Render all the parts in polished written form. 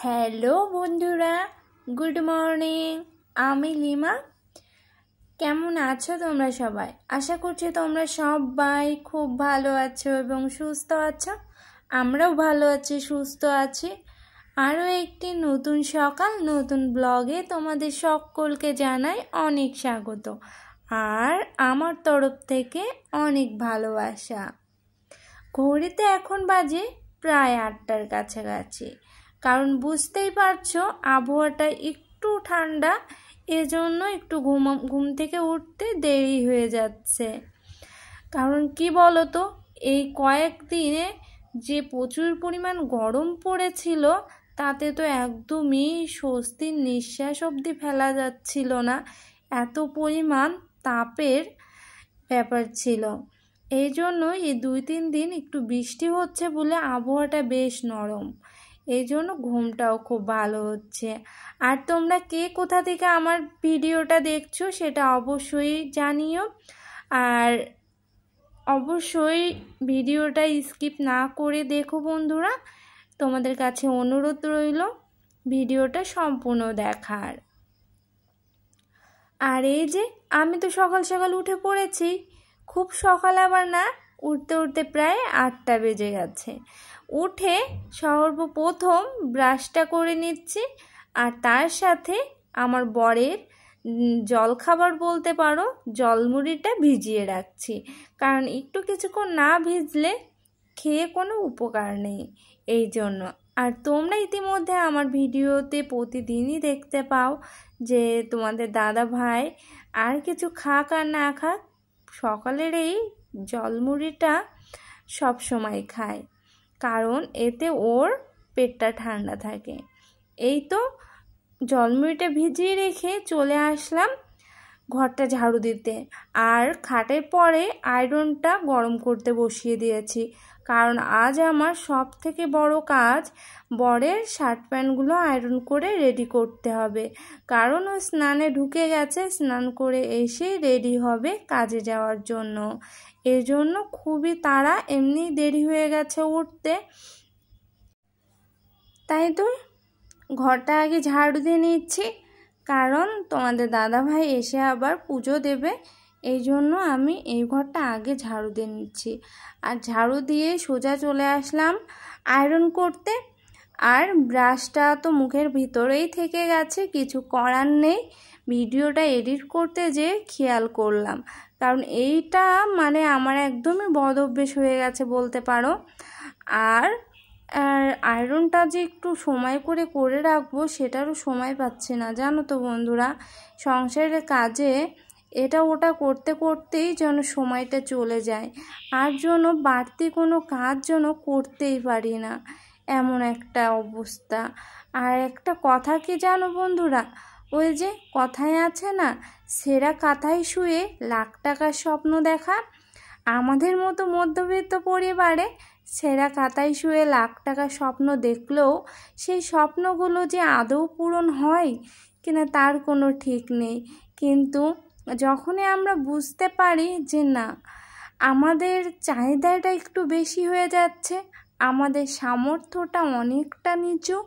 Hello বন্ধুরা, good morning. আমি lima. কেমন আছো তোমরা সবাই? আশা করছি তোমরা সবাই খুব ভালো আছো এবং সুস্থ আছো। আমরাও ভালো আছি, সুস্থ আছি। আরও একটি নতুন সকাল, নতুন ব্লগে তোমাদের সকলকে জানাই অনেক স্বাগত আর আমার তরফ থেকে অনেক ভালোবাসা। ঘড়িতে এখন বাজে প্রায় 8টার কাছাকাছি, কারণ বুঝতেই পারছো আবহাওয়াটা একটু ঠান্ডা, এজন্য একটু ঘুম থেকে উঠতে দেরি হয়ে যাচ্ছে। কারণ কি বলো তো, এই কয়েকদিনে যে প্রচুর পরিমাণ গরম পড়েছিল তাতে তো একদমই স্বস্তির নিঃশ্বাস অবধি ফেলা যাচ্ছিল না, এত পরিমাণ তাপের ব্যাপার ছিল। এই জন্য এই 2-3 দিন একটু বৃষ্টি হচ্ছে বলে আবহাওয়াটা বেশ নরম, এই জন্য ঘুমটাও খুব ভালো হচ্ছে। আর তোমরা কে কোথা থেকে আমার ভিডিওটা দেখছো সেটা অবশ্যই জানিও, আর অবশ্যই ভিডিওটা স্কিপ না করে দেখো বন্ধুরা। তোমাদের কাছে অনুরোধ রইল ভিডিওটা সম্পূর্ণ দেখার। আর এই যে আমি তো সকাল সকাল উঠে পড়েছি, খুব সকাল আবার না, উঠতে উঠতে প্রায় 8টা বেজে গেছে। উঠে সর্বপ্রথম ব্রাশটা করে নিচ্ছি, আর তার সাথে আমার বরের জলখাবার বলতে পারো, জলমুড়িটা ভিজিয়ে রাখছি। কারণ একটু কিছুক্ষণ না ভিজলে খেয়ে কোনো উপকার নেই, এই জন্য। আর তোমরা ইতিমধ্যে আমার ভিডিওতে প্রতিদিনই দেখতে পাও যে তোমাদের দাদা ভাই আর কিছু খাক আর না খাক, সকালের এই জলমুড়িটা সব সময় খায়, কারণ এতে ওর পেটটা ঠান্ডা থাকে। এই তো জলমুড়িটা ভিজিয়ে রেখে চলে আসলাম ঘরটা ঝাড়ু দিতে, আর খাটের পরে আয়রনটা গরম করতে বসিয়ে দিয়েছি। কারণ আজ আমার সব থেকে বড় কাজ বরের শার্ট প্যান্টগুলো আয়রন করে রেডি করতে হবে, কারণ ও স্নানে ঢুকে গেছে, স্নান করে এসে রেডি হবে কাজে যাওয়ার জন্য। এর জন্য খুবই তাড়া, এমনি দেরি হয়ে গেছে উঠতে, তাই তো ঘরটা আগে ঝাড়ু দিয়ে নিচ্ছি। কারণ তোমাদের দাদাভাই এসে আবার পুজো দেবে, এই জন্য আমি এই ঘরটা আগে ঝাড়ু দিয়ে নিচ্ছি। আর ঝাড়ু দিয়ে সোজা চলে আসলাম আয়রন করতে। আর ব্রাশটা তো মুখের ভিতরেই থেকে গেছে, কিছু করার নেই, ভিডিওটা এডিট করতে যে খেয়াল করলাম। কারণ এইটা মানে আমার একদমই বদ অভ্যেস হয়ে গেছে বলতে পারো। আর আয়রনটা যে একটু সময় করে রাখবো সেটারও সময় পাচ্ছি না, জানো তো বন্ধুরা। সংসারের কাজে এটা ওটা করতে করতেই যেন সময়টা চলে যায়, আর যেন বাড়তি কোনো কাজ যেন করতেই পারি না, এমন একটা অবস্থা। আর একটা কথা কি জানো বন্ধুরা, ওই যে কথায় আছে না, সেরা কাঁথায় শুয়ে লাখ টাকার স্বপ্ন দেখা। আমাদের মতো মধ্যবিত্ত পরিবারে সেরা কাঁথায় শুয়ে লাখ টাকার স্বপ্ন দেখলেও সেই স্বপ্নগুলো যে আদৌ পূরণ হয় কিনা তার কোনো ঠিক নেই। কিন্তু যখনই আমরা বুঝতে পারি যে না, আমাদের চাহিদাটা একটু বেশি হয়ে যাচ্ছে, আমাদের সামর্থ্যটা অনেকটা নিচু,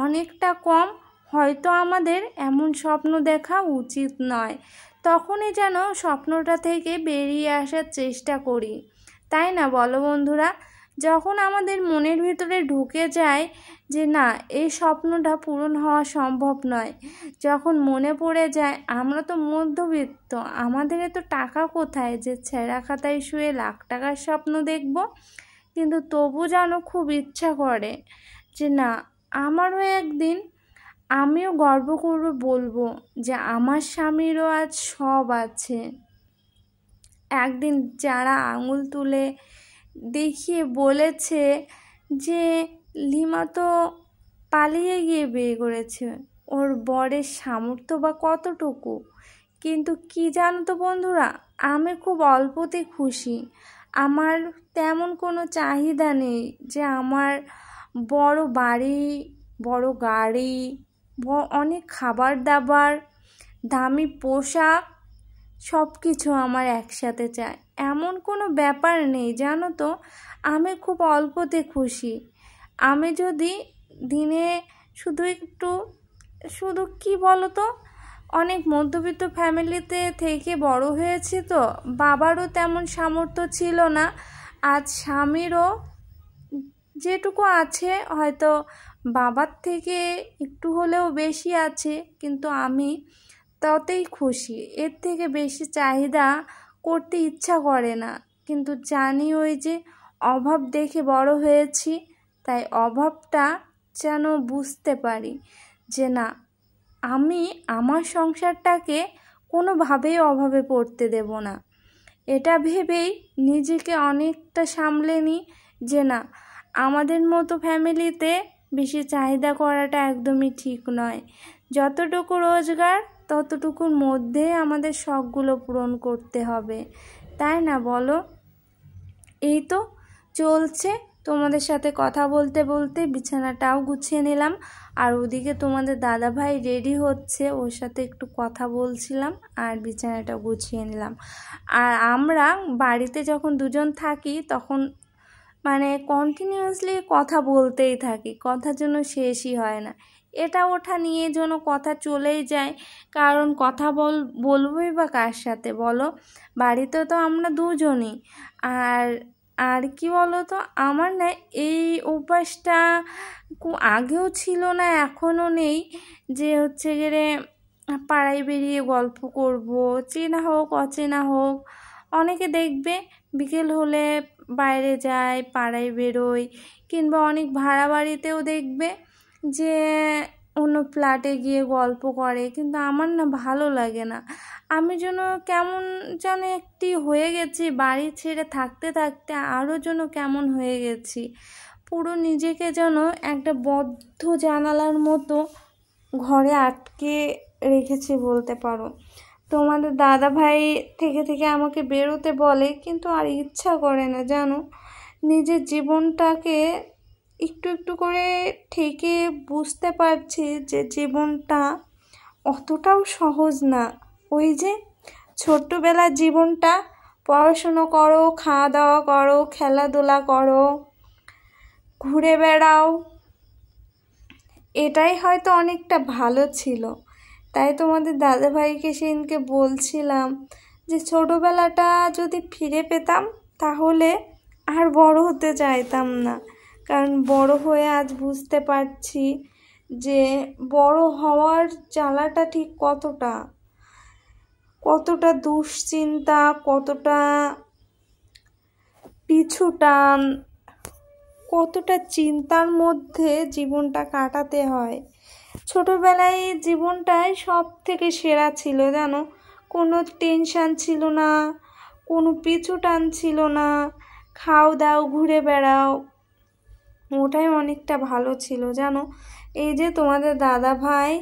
অনেকটা কম, হয়তো আমাদের এমন স্বপ্ন দেখা উচিত নয়, তখনই যেন স্বপ্নটা থেকে বেরিয়ে আসার চেষ্টা করি, তাই না বলো বন্ধুরা? যখন আমাদের মনের ভিতরে ঢুকে যায় যে না, এই স্বপ্নটা পূরণ হওয়া সম্ভব নয়, যখন মনে পড়ে যায় আমরা তো মধ্যবিত্ত, আমাদের এত টাকা কোথায় যে ছেঁড়া খাতায় শুয়ে লাখ টাকার স্বপ্ন দেখব, কিন্তু তবু যেন খুব ইচ্ছা করে যে না, আমারও একদিন আমিও গর্ব করবে বলবো যে আমার স্বামীরও আজ সব আছে। একদিন যারা আঙুল তুলে দেখিয়ে বলেছে যে লিমা তো পালিয়ে গিয়ে বিয়ে করেছে, ওর বরের সামর্থ্য বা কতটুকু, কিন্তু কি জানো তো বন্ধুরা, আমি খুব অল্পতে খুশি। আমার তেমন কোনো চাহিদা নেই যে আমার বড় বাড়ি, বড় গাড়ি, অনেক খাবার দাবার, দামি পোশাক, সব কিছু আমার একসাথে চাই, এমন কোনো ব্যাপার নেই, জানো তো। আমি খুব অল্পতে খুশি। আমি যদি দিনে শুধু কি বলো তো, অনেক মধ্যবিত্ত ফ্যামিলিতে থেকে বড় হয়েছি তো, বাবারও তেমন সামর্থ্য ছিল না। আজ স্বামীরও যেটুকু আছে হয়তো বাবার থেকে একটু হলেও বেশি আছে, কিন্তু আমি তাতেই খুশি। এর থেকে বেশি চাহিদা করতে ইচ্ছা করে না, কিন্তু জানি ওই যে অভাব দেখে বড় হয়েছি, তাই অভাবটা যেন বুঝতে পারি যে না, আমি আমার সংসারটাকে কোনোভাবেই অভাবে পড়তে দেব না। এটা ভেবেই নিজেকে অনেকটা সামলে নিই যে না, আমাদের মতো ফ্যামিলিতে বেশি চাহিদা করাটা একদমই ঠিক নয়। যতটুকু রোজগার ততটুকুর মধ্যে আমাদের শখগুলো পূরণ করতে হবে, তাই না বলো? এই তো চলছে। তোমাদের সাথে কথা বলতে বলতে বিছানাটাও গুছিয়ে নিলাম, আর ওদিকে তোমাদের দাদাভাই রেডি হচ্ছে, ওর সাথে একটু কথা বলছিলাম আর বিছানাটা গুছিয়ে নিলাম। আর আমরা বাড়িতে যখন দুজন থাকি তখন মানে কন্টিনিউয়াসলি কথা বলতেই থাকি, কথার জন্য শেষই হয় না। এটা ওঠা নিয়ে যেন কথা চলেই যায়, কারণ কথা বলবোই বা কার সাথে বলো? বাড়িতে তো আমরা দুজনই। আর কি বলো তো, আমার না এই অভ্যাসটা আগেও ছিল না, এখনও নেই, যে হচ্ছে গেলে পাড়ায় বেরিয়ে গল্প করব, চেনা হোক অচেনা হোক। অনেকে দেখবে বিকেল হলে বাইরে যায়, পাড়ায় বেরোয়, কিংবা অনেক ভাড়া বাড়িতেও দেখবে যে অন্য ফ্ল্যাটে গিয়ে গল্প করে, কিন্তু আমার না ভালো লাগে না। আমি যেন কেমন যেন একটি হয়ে গেছি, বাড়ি ছেড়ে থাকতে থাকতে আরও যেন কেমন হয়ে গেছি, পুরো নিজেকে যেন একটা বদ্ধ জানালার মতো ঘরে আটকে রেখেছি বলতে পারো। তোমাদের দাদা ভাই থেকে থেকে আমাকে বেরোতে বলে, কিন্তু আর ইচ্ছা করে না জানো। নিজের জীবনটাকে একটু একটু করে থেকে বুঝতে পারছি যে জীবনটা অতটাও সহজ না। ওই যে ছোট্টবেলার জীবনটা, পড়াশুনো করো, খাওয়া দাওয়া করো, খেলাধুলা করো, ঘুরে বেড়াও, এটাই হয়তো অনেকটা ভালো ছিল। তাই তোমাদের দাদাভাইকে সেদিনকে বলছিলাম যে ছোটোবেলাটা যদি ফিরে পেতাম তাহলে আর বড় হতে চাইতাম না, কারণ বড় হয়ে আজ বুঝতে পারছি যে বড় হওয়ার জ্বালাটা ঠিক কতটা দুশ্চিন্তা, কতটা পিছুটান, কতটা চিন্তার মধ্যে জীবনটা কাটাতে হয়। ছোটোবেলায় জীবনটাই সব থেকে সেরা ছিল জানো, কোনো টেনশান ছিল না, কোনো পিছু টান ছিল না, খাও দাও ঘুরে বেড়াও, ওটাই অনেকটা ভালো ছিল জানো। এই যে তোমাদের দাদা ভাই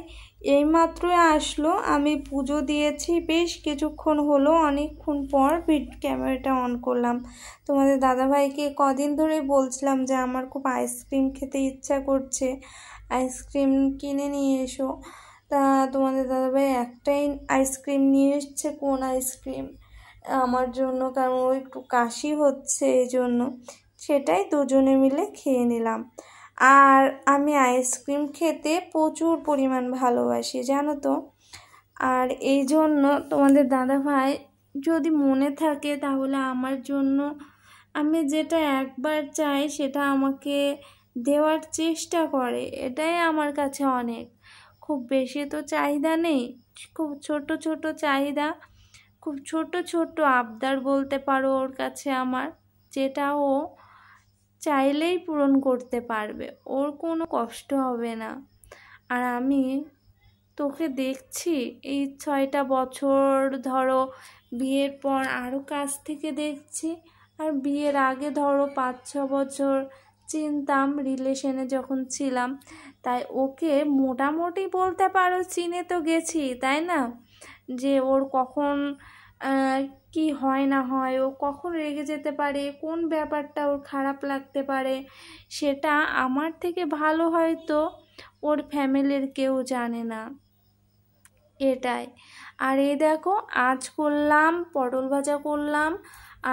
এইমাত্রই আসলো, আমি পুজো দিয়েছি বেশ কিছুক্ষণ হলো, অনেকক্ষণ পর ক্যামেরাটা অন করলাম। তোমাদের দাদাভাইকে কদিন ধরে বলছিলাম যে আমার খুব আইসক্রিম খেতে ইচ্ছা করছে, আইসক্রিম কিনে নিয়ে এসো। তা তোমাদের দাদাভাই একটাই আইসক্রিম নিয়ে এসছে। কোন আইসক্রিম? আমার জন্য, কারণ ও একটু কাশি হচ্ছে, এই জন্য সেটাই দুজনে মিলে খেয়ে নিলাম। আর আমি আইসক্রিম খেতে প্রচুর পরিমাণ ভালোবাসি জানো তো। আর এই জন্য তোমাদের দাদাভাই যদি মনে থাকে তাহলে আমার জন্য আমি যেটা একবার চাই সেটা আমাকে দেওয়ার চেষ্টা করে, এটাই আমার কাছে অনেক। খুব বেশি তো চাহিদা নেই, খুব ছোট ছোট চাহিদা, খুব ছোট ছোট আবদার বলতে পারো ওর কাছে আমার, যেটা ও চাইলেই পূরণ করতে পারবে, ওর কোনো কষ্ট হবে না। আর আমি তোকে দেখছি এই 6টা বছর ধরো, বিয়ের পর আরও কাছ থেকে দেখছি, আর বিয়ের আগে ধরো 5-6 বছর চিনতাম রিলেশনে যখন ছিলাম, তাই ওকে মোটামুটি বলতে পারো চিনে তো গেছি, তাই না? যে ওর কখন কি হয় না হয়, ও কখন রেগে যেতে পারে, কোন ব্যাপারটা ওর খারাপ লাগতে পারে, সেটা আমার থেকে ভালো হয়তো ওর ফ্যামিলির কেউ জানে না, এটাই। আর এই দেখো আজ করলাম পটল ভাজা করলাম,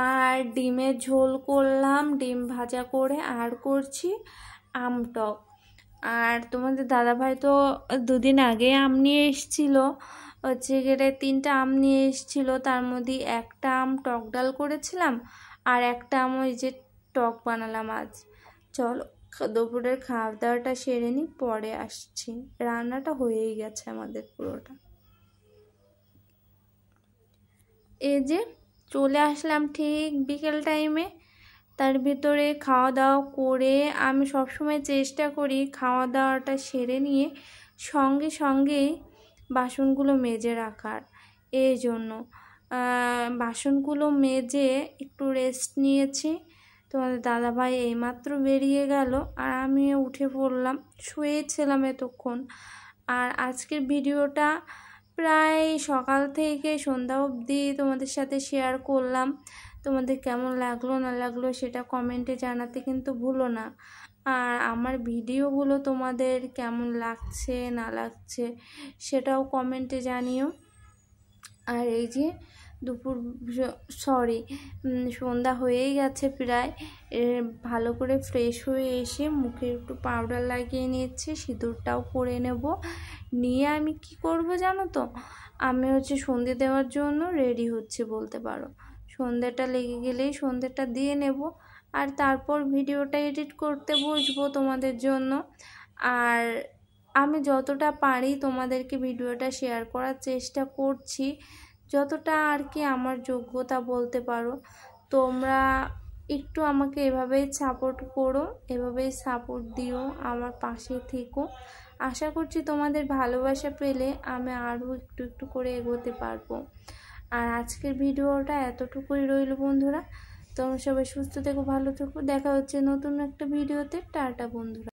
আর ডিমের ঝোল করলাম, ডিম ভাজা করে আর করছি আমটক। আর তোমাদের দাদাভাই তো দুদিন আগে আম নিয়ে এসেছিলো, হচ্ছে গেলে 3টা আম নিয়ে এসেছিলো। তার মধ্যে একটা আম টক ডাল করেছিলাম আর একটা আম ওই যে টক বানালাম আজ। চলো দুপুরের খাওয়া দাওয়াটা সেরে নিই, পরে আসছি। রান্নাটা হয়েই গেছে আমাদের পুরোটা। এই যে চলে আসলাম ঠিক বিকেল টাইমে। তার ভিতরে খাওয়া দাওয়া করে আমি সবসময় চেষ্টা করি খাওয়া দাওয়াটা সেরে নিয়ে সঙ্গে সঙ্গেই বাসনগুলো মেজে রাখার। এই জন্য বাসনগুলো মেজে একটু রেস্ট নিয়েছি। তোমাদের দাদাভাই এইমাত্র বেরিয়ে গেল আর আমিও উঠে পড়লাম, শুয়েছিলাম এতক্ষণ। আর আজকের ভিডিওটা প্রায় সকাল থেকে সন্ধ্যা অবধি তোমাদের সাথে শেয়ার করলাম। তোমাদের কেমন লাগলো না লাগলো সেটা কমেন্টে জানাতে কিন্তু ভুলো না। আর আমার ভিডিওগুলো তোমাদের কেমন লাগছে না লাগছে সেটাও কমেন্টে জানিও। আর এই যে সন্ধ্যা হয়েই গেছে প্রায়। ভালো করে ফ্রেশ হয়ে এসে মুখে একটু পাউডার লাগিয়ে নিয়েছি, সিঁদুরটাও পরে নেব। নিয়ে আমি কি করব জানো তো, আমি হচ্ছে সন্ধে দেওয়ার জন্য রেডি হচ্ছে বলতে পারো। সন্ধ্যাটা লেগে গেলেই সন্ধ্যাটা দিয়ে নেব আর তারপর ভিডিওটা এডিট করতে বসবো তোমাদের জন্য। আর আমি যতটা পারি তোমাদেরকে ভিডিওটা শেয়ার করার চেষ্টা করছি, যতটা আর কি আমার যোগ্যতা বলতে পারো। তোমরা একটু আমাকে এভাবেই সাপোর্ট করো, এভাবেই সাপোর্ট দিও, আমার পাশে থেকো। আশা করছি তোমাদের ভালোবাসা পেলে আমি আরও একটু একটু করে এগোতে পারবো। আর আজকের ভিডিওটা এতটুকুই রইল বন্ধুরা। তোমরা সবাই সুস্থ থেকো, ভালো থেকো। দেখা হচ্ছে নতুন একটা ভিডিওতে। টাটা বন্ধুরা।